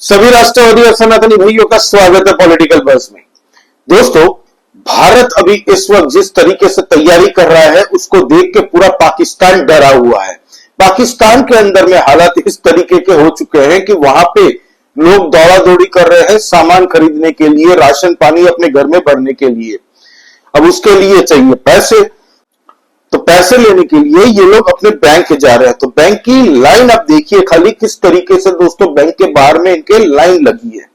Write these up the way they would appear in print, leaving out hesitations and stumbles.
सभी राष्ट्रवादी और सनातनी भाइयों का स्वागत है पॉलिटिकल बस में। दोस्तों, भारत अभी इस वक्त जिस तरीके से तैयारी कर रहा है उसको देख के पूरा पाकिस्तान डरा हुआ है। पाकिस्तान के अंदर में हालात इस तरीके के हो चुके हैं कि वहां पे लोग दौड़ा दौड़ी कर रहे हैं सामान खरीदने के लिए, राशन पानी अपने घर में भरने के लिए। अब उसके लिए चाहिए पैसे, तो पैसे लेने के लिए ये लोग अपने बैंक जा रहे हैं। तो बैंक की लाइन आप देखिए खाली किस तरीके से दोस्तों बैंक के बाहर में इनके लाइन लगी है।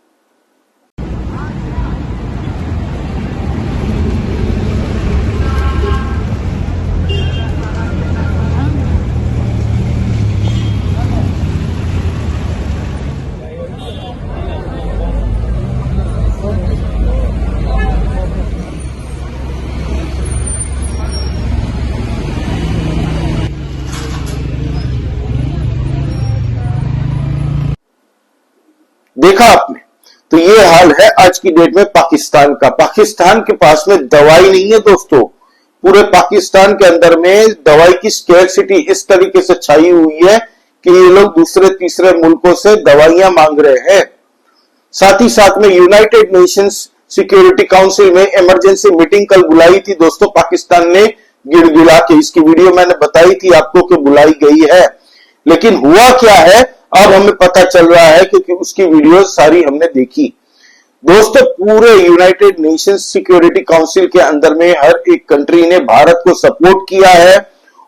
देखा आपने, तो ये हाल है आज की डेट में पाकिस्तान का। पाकिस्तान के पास में दवाई नहीं है दोस्तों। पूरे पाकिस्तान के अंदर में दवाई की स्कैर्सिटी इस तरीके से छाई हुई है कि ये लोग दूसरे तीसरे मुल्कों से दवाइयां मांग रहे हैं। साथ ही साथ में यूनाइटेड नेशंस सिक्योरिटी काउंसिल में इमरजेंसी मीटिंग कल बुलाई थी दोस्तों। पाकिस्तान ने गिड़गिड़ा के, इसकी वीडियो मैंने बताई थी आपको कि बुलाई गई है, लेकिन हुआ क्या है अब हमें पता चल रहा है क्योंकि उसकी वीडियो सारी हमने देखी। दोस्तों, पूरे यूनाइटेड नेशंस सिक्योरिटी काउंसिल के अंदर में हर एक कंट्री ने भारत को सपोर्ट किया है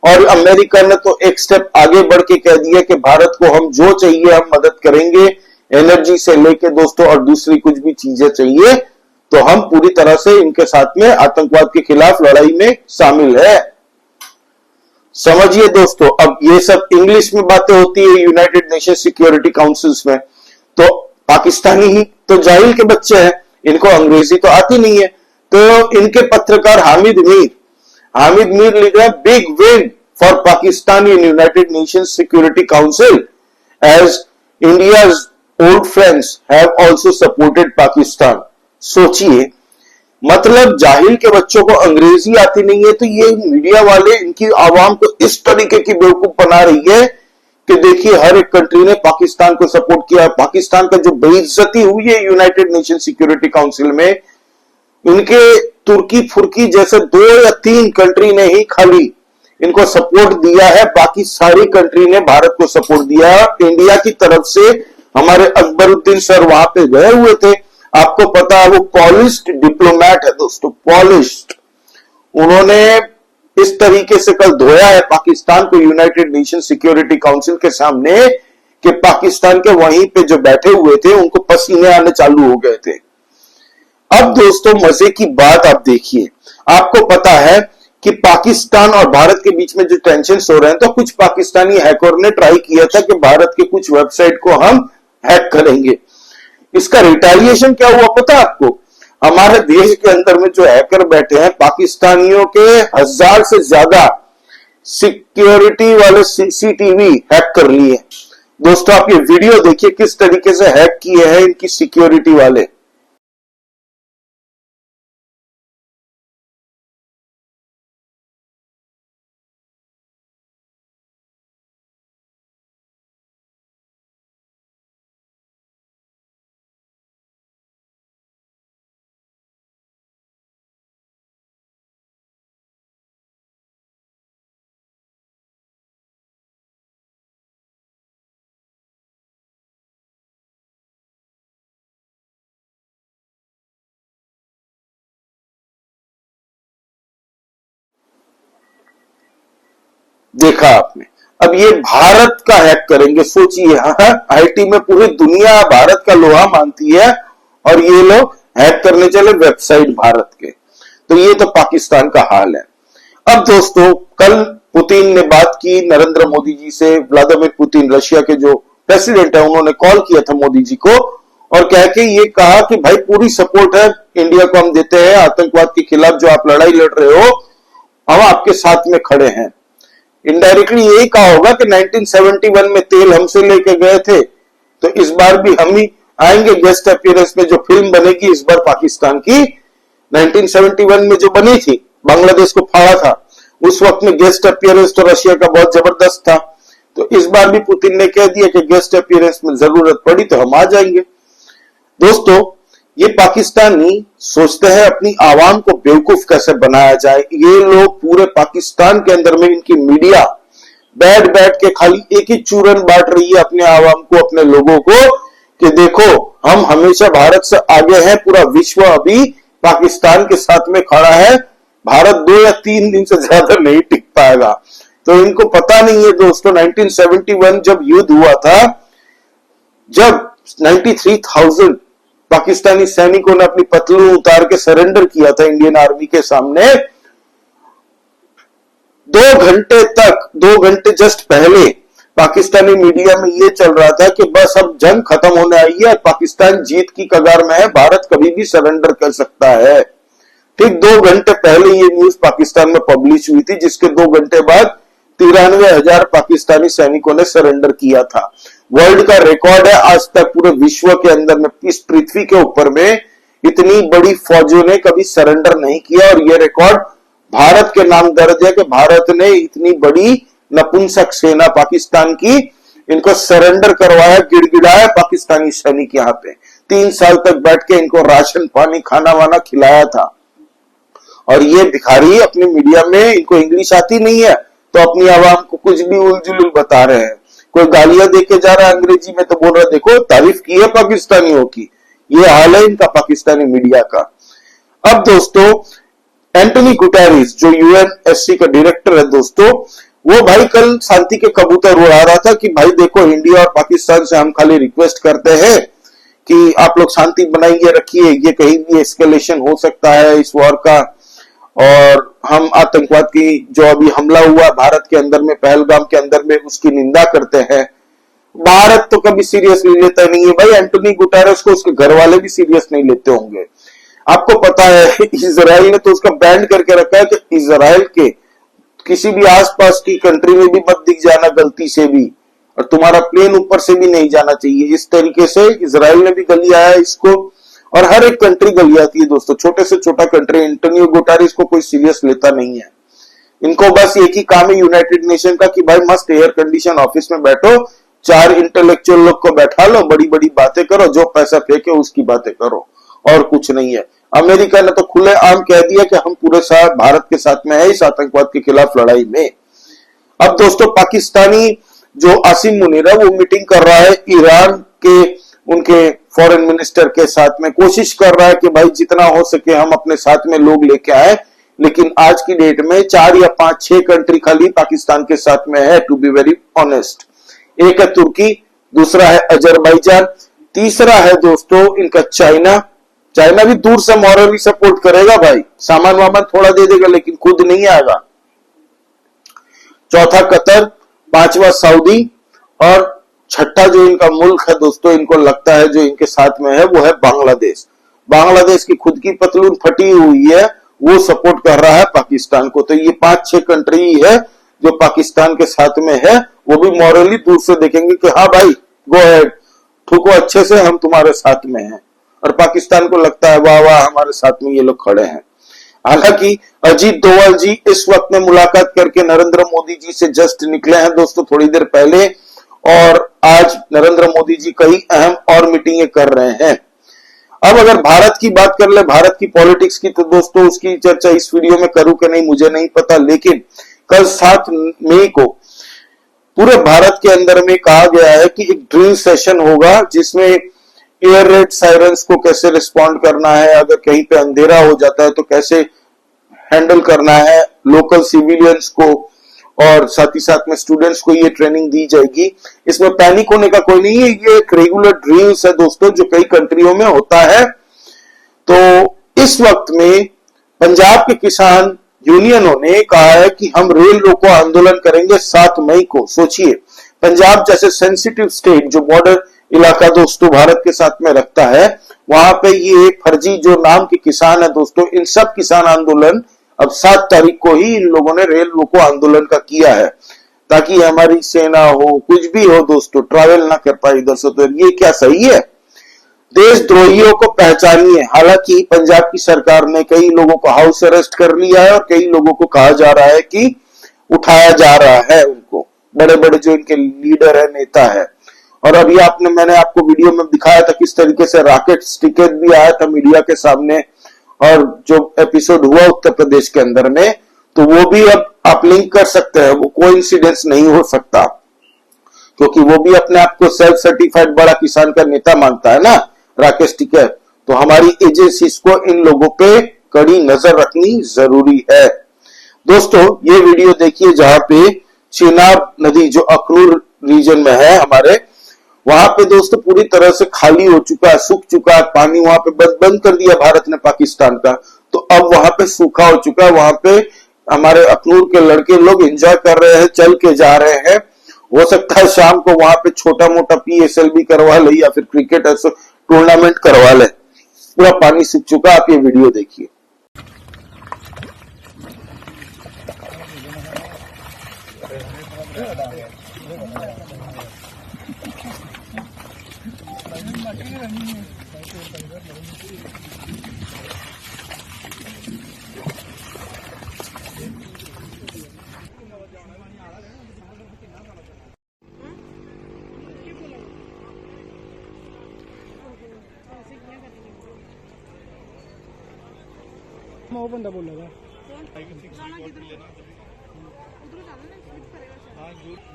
और अमेरिका ने तो एक स्टेप आगे बढ़ के कह दिया कि भारत को हम जो चाहिए हम मदद करेंगे, एनर्जी से लेके दोस्तों, और दूसरी कुछ भी चीजें चाहिए तो हम पूरी तरह से इनके साथ में आतंकवाद के खिलाफ लड़ाई में शामिल है। समझिए दोस्तों, अब ये सब इंग्लिश में बातें होती है यूनाइटेड नेशन सिक्योरिटी काउंसिल्स में, तो पाकिस्तानी ही तो जाहिल के बच्चे हैं, इनको अंग्रेजी तो आती नहीं है। तो इनके पत्रकार हामिद मीर लिख रहे हैं, big win for Pakistan in United Nation Security Council as India's old friends have also supported Pakistan. सोचिए, मतलब जाहिल के बच्चों को अंग्रेजी आती नहीं है तो ये मीडिया वाले इनकी आवाम को इस तरीके की बेवकूफ बना रही है कि देखिए हर एक कंट्री ने पाकिस्तान को सपोर्ट किया। पाकिस्तान का जो बेइज्जती हुई है यूनाइटेड नेशन सिक्योरिटी काउंसिल में, उनके तुर्की फुर्की जैसे 2 या 3 कंट्री ने ही खाली इनको सपोर्ट दिया है, बाकी सारी कंट्री ने भारत को सपोर्ट दिया। इंडिया की तरफ से हमारे अकबरुद्दीन सर वहां पे गए हुए थे, आपको पता है वो पॉलिश्ड डिप्लोमैट है दोस्तों, पॉलिश्ड। उन्होंने इस तरीके से कल धोया है पाकिस्तान को यूनाइटेड नेशन सिक्योरिटी काउंसिल के सामने कि पाकिस्तान के वहीं पे जो बैठे हुए थे उनको पसीने आने चालू हो गए थे। अब दोस्तों मजे की बात आप देखिए, आपको पता है कि पाकिस्तान और भारत के बीच में जो टेंशन हो रहे हैं, तो कुछ पाकिस्तानी हैकर ने ट्राई किया था कि भारत के कुछ वेबसाइट को हम हैक करेंगे। इसका रिटेलिएशन क्या हुआ पता है आपको? हमारे देश के अंदर में जो हैकर बैठे हैं, पाकिस्तानियों के 1000 से ज्यादा सिक्योरिटी वाले सीसीटीवी हैक कर लिए। दोस्तों आप ये वीडियो देखिए किस तरीके से हैक किए हैं इनकी सिक्योरिटी वाले। देखा आपने, अब ये भारत का हैक करेंगे। सोचिए, आईटी में पूरी दुनिया भारत का लोहा मानती है और ये लोग हैक करने चले वेबसाइट भारत के। तो ये तो पाकिस्तान का हाल है। अब दोस्तों कल पुतिन ने बात की नरेंद्र मोदी जी से। व्लादिमीर पुतिन रशिया के जो प्रेसिडेंट है, उन्होंने कॉल किया था मोदी जी को और कह के ये कहा कि भाई पूरी सपोर्ट है इंडिया को हम देते हैं, आतंकवाद के खिलाफ जो आप लड़ाई लड़ रहे हो हम आपके साथ में खड़े हैं। इनडायरेक्टली यही कहा होगा कि 1971 में तेल हमसे लेके गए थे तो इस बार भी हम ही आएंगे गेस्ट अपीयरेंस में। जो फिल्म बनेगी इस बार पाकिस्तान की 1971 में जो बनी थी, बांग्लादेश को फाड़ा था, उस वक्त में गेस्ट अपीयरेंस तो रशिया का बहुत जबरदस्त था। तो इस बार भी पुतिन ने कह दिया कि गेस्ट अपीयरेंस में जरूरत पड़ी तो हम आ जाएंगे। दोस्तों, ये पाकिस्तानी सोचते हैं अपनी आवाम को बेवकूफ कैसे बनाया जाए। ये लोग पूरे पाकिस्तान के अंदर में इनकी मीडिया बैठ बैठ के खाली एक ही चूरन बांट रही है अपने आवाम को, अपने लोगों को, कि देखो हम हमेशा भारत से आगे हैं, पूरा विश्व अभी पाकिस्तान के साथ में खड़ा है, भारत 2 या 3 दिन से ज्यादा नहीं टिक पाएगा। तो इनको पता नहीं है दोस्तों, 1971 जब युद्ध हुआ था, जब 93,000 पाकिस्तानी सैनिकों ने अपनी पतलून उतार के सरेंडर किया था इंडियन आर्मी के सामने, 2 घंटे जस्ट पहले पाकिस्तानी मीडिया में यह चल रहा था कि बस अब जंग खत्म होने आई है, पाकिस्तान जीत की कगार में है, भारत कभी भी सरेंडर कर सकता है। ठीक 2 घंटे पहले ये न्यूज पाकिस्तान में पब्लिश हुई थी, जिसके 2 घंटे बाद 93,000 पाकिस्तानी सैनिकों ने सरेंडर किया था। वर्ल्ड का रिकॉर्ड है, आज तक पूरे विश्व के अंदर में, इस पृथ्वी के ऊपर में इतनी बड़ी फौजों ने कभी सरेंडर नहीं किया, और यह रिकॉर्ड भारत के नाम दर्ज है कि भारत ने इतनी बड़ी नपुंसक सेना पाकिस्तान की, इनको सरेंडर करवाया, गिड़गिड़ाया पाकिस्तानी सैनिक यहाँ पे 3 साल तक बैठ के इनको राशन पानी खाना वाना खिलाया था। और ये भिखारी अपनी मीडिया में, इनको इंग्लिश आती नहीं है तो अपनी आवाम को कुछ भी उलझुल बता रहे हैं। कोई गालियां देके जा रहा है अंग्रेजी में तो बोल रहा है देखो तारीफ की है पाकिस्तानियों की। ये हाल है इनका पाकिस्तानी मीडिया का। अब दोस्तों, एंटोनी गुटेरेस जो यूएनएससी का डायरेक्टर है दोस्तों, वो भाई कल शांति के कबूतर उड़ा रहा था कि भाई देखो इंडिया और पाकिस्तान से हम खाली रिक्वेस्ट करते हैं कि आप लोग शांति बनाइए रखिए, ये कहीं भी एस्केलेशन हो सकता है इस वॉर का, और हम आतंकवाद की जो अभी हमला हुआ भारत के अंदर में, पहलगाम के अंदर में, उसकी निंदा करते हैं। भारत तो कभी सीरियसली लेता नहीं है भाई, एंटोनी गुटेरेस को उसके घर वाले भी सीरियस नहीं लेते होंगे। आपको पता है इजराइल ने तो उसका बैन करके रखा है कि इजराइल के किसी भी आसपास की कंट्री में भी मत दिख जाना गलती से भी, और तुम्हारा प्लेन ऊपर से भी नहीं जाना चाहिए। इस तरीके से इजराइल ने भी गलियाया है इसको, और हर एक कंट्री गलियाती है दोस्तों, छोटे से छोटा कंट्री। एंटोनियो गुटेरेस को कोई सीरियस लेता नहीं है। इनको बस एक ही काम है यूनाइटेड नेशन का कि भाई मस्त एयर कंडीशन ऑफिस में बैठो, 4 इंटेलेक्चुअल लोग को बैठा लो, बड़ी बड़ी बातें करो, जो पैसा फेंके उसकी बातें करो, और कुछ नहीं है। अमेरिका ने तो खुले आम कह दिया कि हम पूरे साथ भारत के साथ में है इस आतंकवाद के खिलाफ लड़ाई में। अब दोस्तों, पाकिस्तानी जो आसिम मुनीर है वो मीटिंग कर रहा है ईरान के उनके फॉरेन मिनिस्टर के साथ में, कोशिश कर रहा है कि भाई जितना हो सके हम अपने साथ में लोग लेके आए, लेकिन आज की डेट में 4 या 5-6 कंट्री खाली पाकिस्तान के साथ में है, टू बी वेरी ऑनेस्ट। एक है तुर्की, दूसरा है अजरबैजान, तीसरा है दोस्तों इनका चाइना। चाइना भी दूर से मॉरली सपोर्ट करेगा भाई, सामान वामान थोड़ा दे देगा लेकिन खुद नहीं आएगा। चौथा कतर, 5वां सऊदी, और छठा जो इनका मुल्क है दोस्तों, इनको लगता है जो इनके साथ में है वो है बांग्लादेश। बांग्लादेश की खुद की पतलून फटी हुई है, वो सपोर्ट कर रहा है पाकिस्तान को। तो ये 5-6 कंट्री है जो पाकिस्तान के साथ में है, वो भी मॉरली दूर से देखेंगे कि हाँ भाई गो अहेड, ठुको अच्छे से, हम तुम्हारे साथ में हैं। और पाकिस्तान को लगता है वाह वाह हमारे साथ में ये लोग खड़े हैं। हालांकि अजीत डोवाल जी इस वक्त में मुलाकात करके नरेंद्र मोदी जी से जस्ट निकले हैं दोस्तों थोड़ी देर पहले, और आज नरेंद्र मोदी जी कई अहम और मीटिंगें कर रहे हैं। अब अगर भारत की बात कर ले, भारत की पॉलिटिक्स की, तो दोस्तों उसकी चर्चा इस वीडियो में करूं कि नहीं मुझे नहीं पता, लेकिन कल 7 मई को पूरे भारत के अंदर में कहा गया है कि एक ड्रिल सेशन होगा जिसमें एयर रेड सायरन्स को कैसे रिस्पॉन्ड करना है, अगर कहीं पे अंधेरा हो जाता है तो कैसे हैंडल करना है लोकल सिविलियंस को, और साथ ही साथ में स्टूडेंट्स को ये ट्रेनिंग दी जाएगी। इसमें पैनिक होने का कोई नहीं है, ये एक रेगुलर ड्रिल्स है दोस्तों जो कई कंट्रियों में होता है। तो इस वक्त में पंजाब के किसान यूनियनों ने कहा है कि हम रेल रोको आंदोलन करेंगे 7 मई को। सोचिए, पंजाब जैसे सेंसिटिव स्टेट जो बॉर्डर इलाका दोस्तों भारत के साथ में रखता है, वहां पे ये फर्जी जो नाम के किसान है दोस्तों, इन सब किसान आंदोलन अब 7 तारीख को ही इन लोगों ने रेल रोको आंदोलन का किया है, ताकि हमारी सेना हो कुछ भी हो दोस्तों ट्रैवल ना कर पाए इधर से। तो ये क्या सही है? देशद्रोहियों को पहचानिए। हालांकि पंजाब की सरकार ने कई लोगों को हाउस अरेस्ट कर लिया है और कई लोगों को कहा जा रहा है कि उठाया जा रहा है उनको। बड़े बड़े जो इनके लीडर है, नेता है। और अभी मैंने आपको वीडियो में दिखाया था किस तरीके से रॉकेट टिकट भी आया था मीडिया के सामने, और जो एपिसोड हुआ उत्तर प्रदेश के अंदर में, तो वो भी अब आप लिंक कर सकते हैं, वो कोइंसिडेंस नहीं हो सकता, क्योंकि वो भी अपने आप को सेल्फ सर्टिफाइड बड़ा किसान का नेता मानता है ना, राकेश टिकैत। तो हमारी एजेंसीज को इन लोगों पे कड़ी नजर रखनी जरूरी है। दोस्तों ये वीडियो देखिए जहां पे चेनाब नदी जो अखनूर रीजन में है हमारे, वहां पे दोस्तों पूरी तरह से खाली हो चुका है, सूख चुका है पानी, वहां पे बंद कर दिया भारत ने पाकिस्तान का, तो अब वहां पे सूखा हो चुका है। वहां पे हमारे अखनूर के लड़के लोग एंजॉय कर रहे हैं, चल के जा रहे हैं। हो सकता है शाम को वहां पे छोटा मोटा PSL भी करवा ले या फिर क्रिकेट टूर्नामेंट करवा ले। पूरा पानी सूख चुका, आप ये वीडियो देखिए। वो बंदा बोल रहा था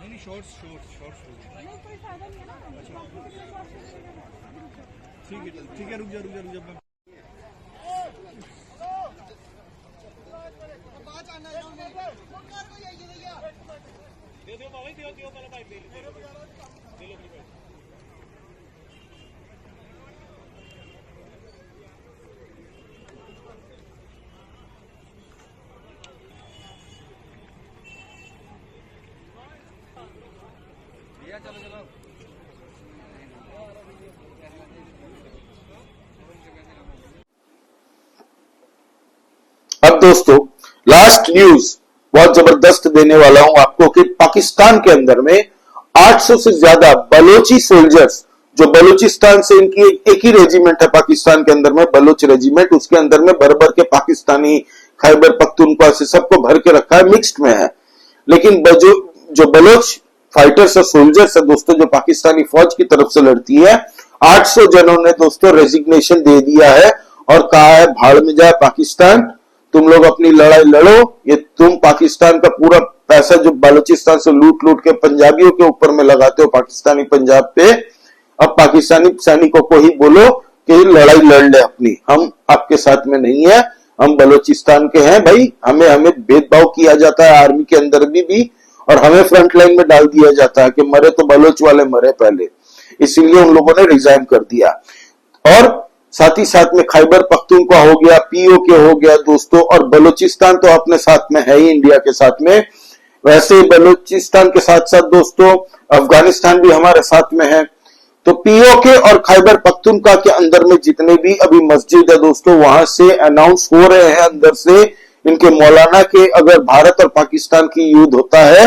नहीं शॉर्ट्स ठीक है रुक जा दे पहले पाइप दे लो चलो अब दोस्तों लास्ट न्यूज बहुत जबरदस्त देने वाला हूं आपको कि पाकिस्तान के अंदर में 800 से ज्यादा बलोची सोल्जर्स, जो बलूचिस्तान से इनकी एक ही रेजिमेंट है पाकिस्तान के अंदर में, बलोच रेजिमेंट, उसके अंदर में भर भर के पाकिस्तानी, खैबर पख्तूनख्वा से सबको भर के रखा है, मिक्स्ड में है। लेकिन जो बलोच फाइटर्स और सोल्जर्स है दोस्तों, जो पाकिस्तानी फौज की तरफ से लड़ती है, 800 जनों ने दोस्तों रेजिग्नेशन दे दिया है और कहा है भाड़ में जाए पाकिस्तान, तुम लोग अपनी लड़ाई लड़ो, ये तुम पाकिस्तान का पूरा पैसा जो बलूचिस्तान से लूट लूट के पंजाबियों के ऊपर में लगाते हो पाकिस्तानी पंजाब पे, अब पाकिस्तानी सैनिकों को ही बोलो कि लड़ाई लड़ ले अपनी, हम आपके साथ में नहीं है, हम बलूचिस्तान के हैं भाई, हमें भेदभाव किया जाता है आर्मी के अंदर भी और हमें फ्रंट लाइन में डाल दिया जाता है कि मरे तो बलोच वाले मरे पहले, इसीलिए उन लोगों ने रिजाइन कर दिया। और साथ ही साथ में खैबर पख्तूनख्वा हो गया, POK हो गया दोस्तों, और बलूचिस्तान तो अपने साथ में है ही इंडिया के साथ में, वैसे बलूचिस्तान के साथ साथ दोस्तों अफगानिस्तान भी हमारे साथ में है। तो POK और खैबर पख्तूनख्वा के अंदर में जितने भी अभी मस्जिद है दोस्तों, वहां से अनाउंस हो रहे हैं अंदर से इनके मौलाना के, अगर भारत और पाकिस्तान की युद्ध होता है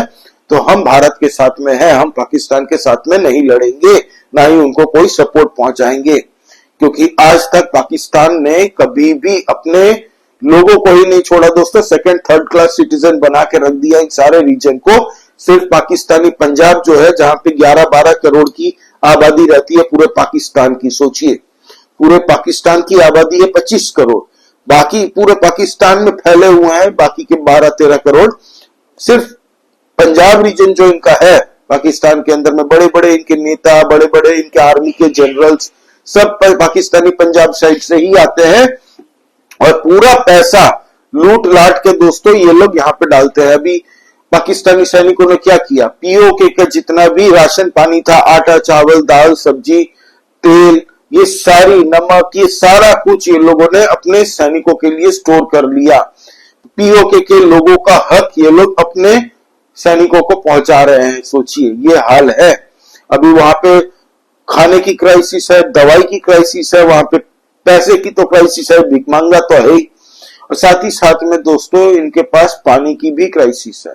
तो हम भारत के साथ में हैं, हम पाकिस्तान के साथ में नहीं लड़ेंगे, ना ही उनको कोई सपोर्ट पहुंचाएंगे, क्योंकि आज तक पाकिस्तान ने कभी भी अपने लोगों को ही नहीं छोड़ा दोस्तों, सेकंड थर्ड क्लास सिटीजन बना के रख दिया इन सारे रीजन को। सिर्फ पाकिस्तानी पंजाब जो है, जहां पे 11-12 करोड़ की आबादी रहती है पूरे पाकिस्तान की, सोचिए पूरे पाकिस्तान की आबादी है 25 करोड़, बाकी पूरे पाकिस्तान में फैले हुए हैं बाकी के 12-13 करोड़। सिर्फ पंजाब रीजन जो इनका है पाकिस्तान के अंदर में, बड़े बड़े इनके नेता, बड़े बड़े इनके आर्मी के जनरल्स सब पाकिस्तानी पंजाब साइड से ही आते हैं, और पूरा पैसा लूट लाट के दोस्तों ये लोग यहाँ पे डालते हैं। अभी पाकिस्तानी सैनिकों ने क्या किया, POK का जितना भी राशन पानी था, आटा चावल दाल सब्जी तेल, ये सारी नमक, ये सारा कुछ ये लोगों ने अपने सैनिकों के लिए स्टोर कर लिया। POK के लोगों का हक ये लोग अपने सैनिकों को पहुंचा रहे हैं, सोचिए ये हाल है। अभी वहां पे खाने की क्राइसिस है, दवाई की क्राइसिस है, वहां पे पैसे की तो क्राइसिस है, भिखमंगा तो है ही, और साथ ही साथ में दोस्तों इनके पास पानी की भी क्राइसिस है,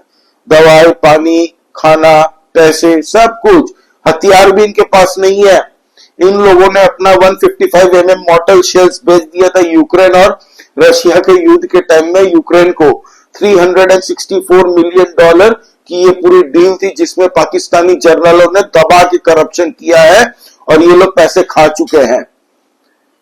दवाई पानी खाना पैसे सब कुछ, हथियार भी इनके पास नहीं है। इन लोगों ने अपना 155 mm मॉर्टर शेल्स भेज दिया था यूक्रेन और रशिया के युद्ध के टाइम में यूक्रेन को $364 मिलियन कि ये पूरी डील थी जिसमें पाकिस्तानी जर्नलों ने दबा के करप्शन किया है और ये लोग पैसे खा चुके हैं।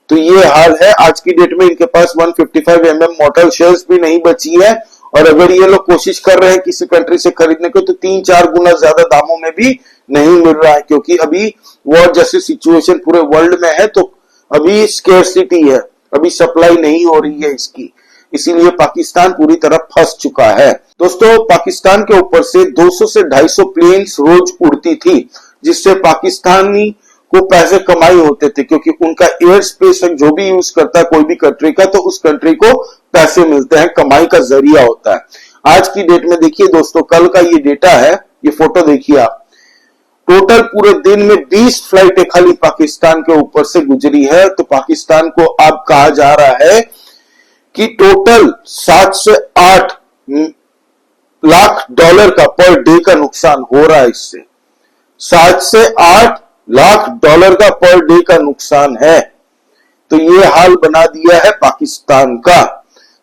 तो ये हाल है आज की डेट में। इनके पास 155 mm मॉडल शेयर्स भी नहीं बची है और अगर ये लोग कोशिश कर रहे हैं किसी कंट्री से खरीदने को तो 3-4 गुना ज्यादा दामों में भी नहीं मिल रहा है, क्योंकि अभी वॉर जैसी सिचुएशन पूरे वर्ल्ड में है तो अभी स्केर्सिटी है, अभी सप्लाई नहीं हो रही है इसकी, इसीलिए पाकिस्तान पूरी तरह फंस चुका है। दोस्तों, पाकिस्तान के ऊपर से 200 से 250 प्लेन्स रोज उड़ती थी जिससे पाकिस्तानी को पैसे कमाई होते थे, क्योंकि उनका एयर स्पेस जो भी यूज करता है कोई भी कंट्री का तो उस कंट्री को पैसे मिलते हैं, कमाई का जरिया होता है। आज की डेट में देखिए दोस्तों, कल का ये डेटा है, ये फोटो देखिए आप, टोटल पूरे दिन में 20 फ्लाइटें खाली पाकिस्तान के ऊपर से गुजरी है। तो पाकिस्तान को अब कहा जा रहा है कि टोटल 7 से 8 लाख डॉलर का पर डे का नुकसान हो रहा है इससे। 7 से 8 लाख डॉलर का पर डे का नुकसान है। तो ये हाल बना दिया है पाकिस्तान का।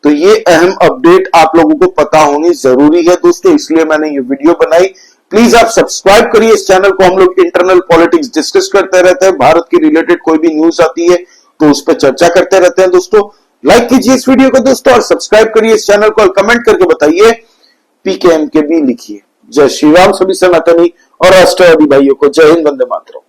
तो ये अहम अपडेट आप लोगों को पता होनी जरूरी है दोस्तों, इसलिए मैंने ये वीडियो बनाई। प्लीज आप सब्सक्राइब करिए इस चैनल को। हम लोग इंटरनल पॉलिटिक्स डिस्कस करते रहते हैं, भारत के रिलेटेड कोई भी न्यूज आती है तो उस पर चर्चा करते रहते हैं दोस्तों। लाइक कीजिए इस वीडियो को दोस्तों और सब्सक्राइब करिए इस चैनल को और कमेंट करके बताइए PKM के भी लिखिए। जय श्री राम सभी सनातनी और राष्ट्रवादी भाइयों को। जय हिंद, वंदे मातरम।